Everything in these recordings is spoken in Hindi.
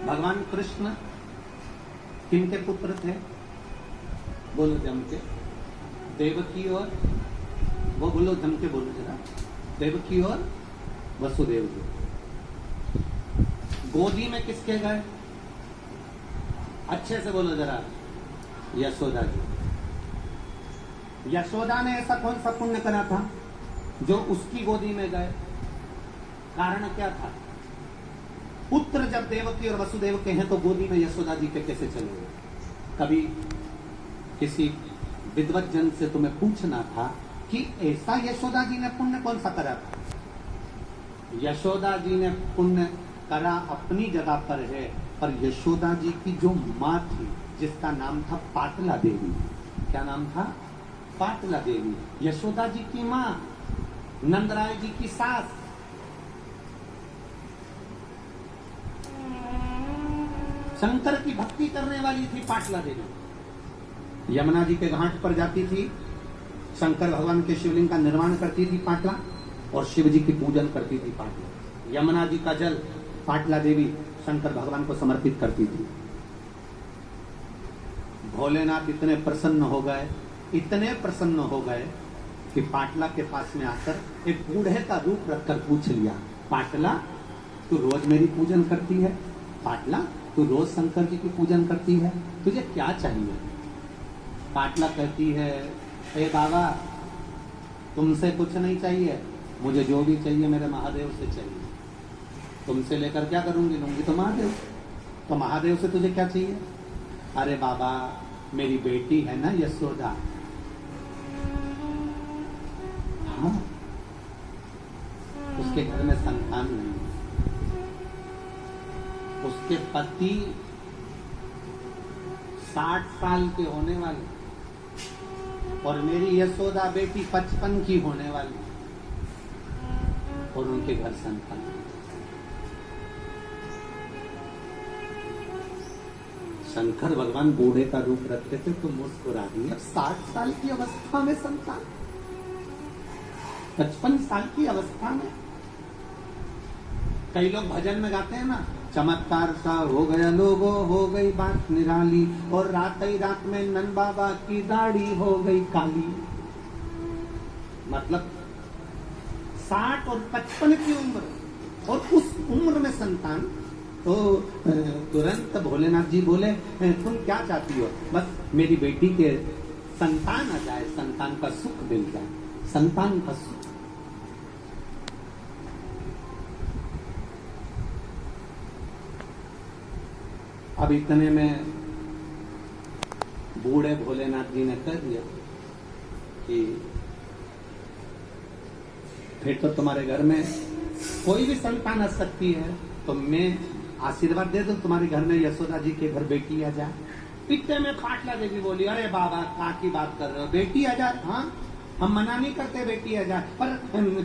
भगवान कृष्ण किनके पुत्र थे? बोलो जम के। देवकी और वो बोलो जम के बोलो जरा। देवकी और वसुदेव जी। गोदी में किसके गए? अच्छे से बोलो जरा। यशोदा जी। यशोदा ने ऐसा कौन सा पुण्य करा था जो उसकी गोदी में गए? कारण क्या था? पुत्र जब देवकी और वसुदेव के हैं तो गोदी में यशोदा जी के कैसे चले गए? कभी किसी विद्वत जन से तुम्हें पूछना था कि ऐसा यशोदा जी ने पुण्य कौन सा करा था? यशोदा जी ने पुण्य करा अपनी जगह पर है, पर यशोदा जी की जो माँ थी जिसका नाम था पाटला देवी। क्या नाम था? पाटला देवी। यशोदा जी की माँ, नंदराय जी की सास। शंकर की भक्ति करने वाली थी पाटला देवी। यमुना जी के घाट पर जाती थी, शंकर भगवान के शिवलिंग का निर्माण करती थी पाटला, और शिव जी की पूजन करती थी पाटला। यमुना जी का जल पाटला देवी शंकर भगवान को समर्पित करती थी। भोलेनाथ इतने प्रसन्न हो गए, इतने प्रसन्न हो गए कि पाटला के पास में आकर एक बूढ़े का रूप रखकर पूछ लिया, पाटला तू रोज मेरी पूजन करती है? पाटला तू रोज शंकर जी की पूजन करती है, तुझे क्या चाहिए? पाटला कहती है, ए बाबा तुमसे कुछ नहीं चाहिए, मुझे जो भी चाहिए मेरे महादेव से चाहिए। तुमसे लेकर क्या करूंगी? लूंगी तो महादेव। तो महादेव से तुझे क्या चाहिए? अरे बाबा मेरी बेटी है ना यशोदा। हाँ, उसके घर में संतान नहीं, उसके पति 60 साल के होने वाले, और मेरी यशोदा बेटी 55 की होने वाली, और उनके घर संतान। शंकर भगवान बूढ़े का रूप रखते थे तो मुस्कुरा दी। अब 60 साल की अवस्था में संतान, 55 साल की अवस्था में। कई लोग भजन में गाते हैं ना, चमत्कार सा हो गया लोगों, हो गई बात निराली, और रात ही रात में नंद बाबा की दाढ़ी हो गई काली। मतलब 60 और 55 की उम्र, और उस उम्र में संतान। तो तुरंत भोलेनाथ जी बोले, तुम क्या चाहती हो? बस मेरी बेटी के संतान आ जाए, संतान का सुख मिल जाए, संतान का सुख। अब इतने में बूढ़े भोलेनाथ जी ने कह दिया कि फिर तो तुम्हारे घर में कोई भी संतान आ सकती है, तो मैं आशीर्वाद दे दूं तुम्हारे घर में यशोदा जी के घर बेटी आ जाए। इतने में पाटला देवी बोली, अरे बाबा कहाँ की बात कर रहे हो? बेटी आ जाए? हाँ, हम मना नहीं करते बेटी आ जाए, पर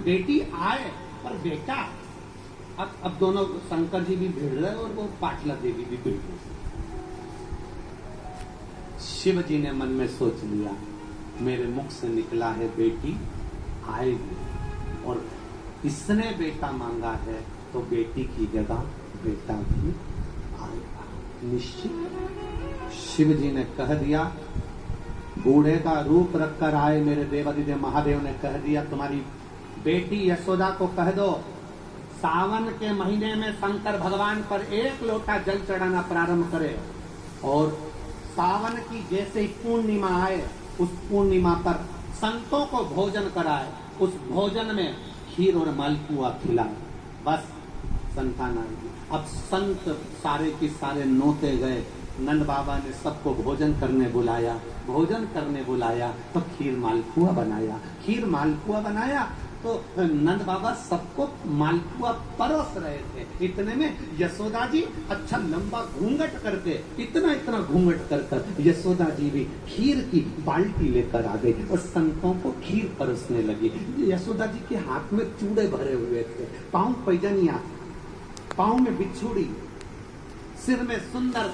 बेटी आए पर बेटा। अब दोनों शंकर जी भी भिड़ रहे और वो पाटला देवी भी भिड़ रही। शिव जी ने मन में सोच लिया, मेरे मुख से निकला है बेटी आएगी, और इसने बेटा मांगा है तो बेटी की जगह बेटा भी आएगा निश्चित। शिव जी ने कह दिया, बूढ़े का रूप रखकर आए मेरे देवादिदेव महादेव ने कह दिया, तुम्हारी बेटी यशोदा को कह दो सावन के महीने में शंकर भगवान पर 1 लोटा जल चढ़ाना प्रारंभ करे, और सावन की जैसे ही पूर्णिमा आए उस पूर्णिमा पर संतों को भोजन कराए, उस भोजन में खीर और मालपुआ खिलाए, बस संतान आएगी। अब संत सारे की सारे नोते गए, नंद बाबा ने सबको भोजन करने बुलाया, भोजन करने बुलाया तो खीर मालपुआ बनाया, खीर मालपुआ बनाया तो नंद बाबा सबको मालपुआ परोस रहे थे। इतने में यशोदा जी अच्छा लंबा घूंघट करके, इतना इतना घूंघट कर यशोदा जी भी खीर की बाल्टी लेकर आ गई और संतों को खीर परोसने लगी। यशोदा जी के हाथ में चूड़े भरे हुए थे, पांव पैजनिया, पांव में बिछुड़ी, सिर में सुंदर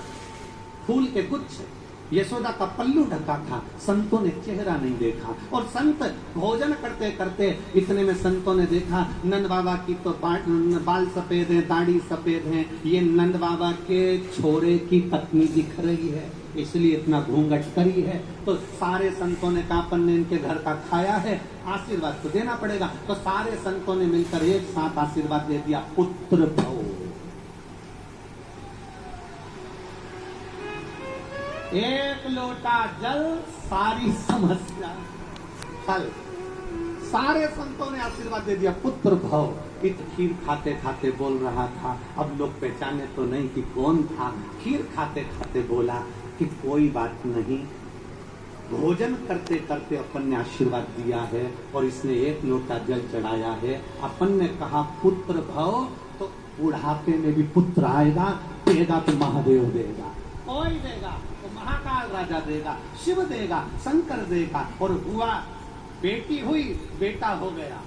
फूल के गुच्छ। यशोदा का पल्लू ढका था, संतों ने चेहरा नहीं देखा। और संत भोजन करते करते इतने में संतों ने देखा नंद बाबा की तो बाल सफेद है, दाढ़ी सफेद है, ये नंद बाबा के छोरे की पत्नी दिख रही है, इसलिए इतना घूंघट करी है। तो सारे संतों ने कहा अपन ने इनके घर का खाया है, आशीर्वाद तो देना पड़ेगा। तो सारे संतों ने मिलकर एक साथ आशीर्वाद दे दिया, पुत्र भव। एक लोटा जल सारी समस्या हल। सारे संतों ने आशीर्वाद दे दिया, पुत्र भव। इत खीर खाते खाते बोल रहा था, अब लोग पहचाने तो नहीं कि कौन था। खीर खाते खाते बोला कि कोई बात नहीं, भोजन करते करते अपन ने आशीर्वाद दिया है और इसने एक लोटा जल चढ़ाया है। अपन ने कहा पुत्र भव, तो बुढ़ापे में भी पुत्र आएगा, देगा तो महादेव देगा, कोई देगा तो महाकाल राजा देगा, शिव देगा, शंकर देगा। और हुआ, बेटी हुई, बेटा हो गया।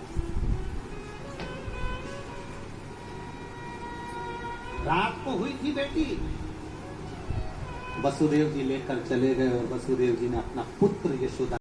रात को हुई थी बेटी, वसुदेव जी लेकर चले गए और वसुदेव जी ने अपना पुत्र यशोदा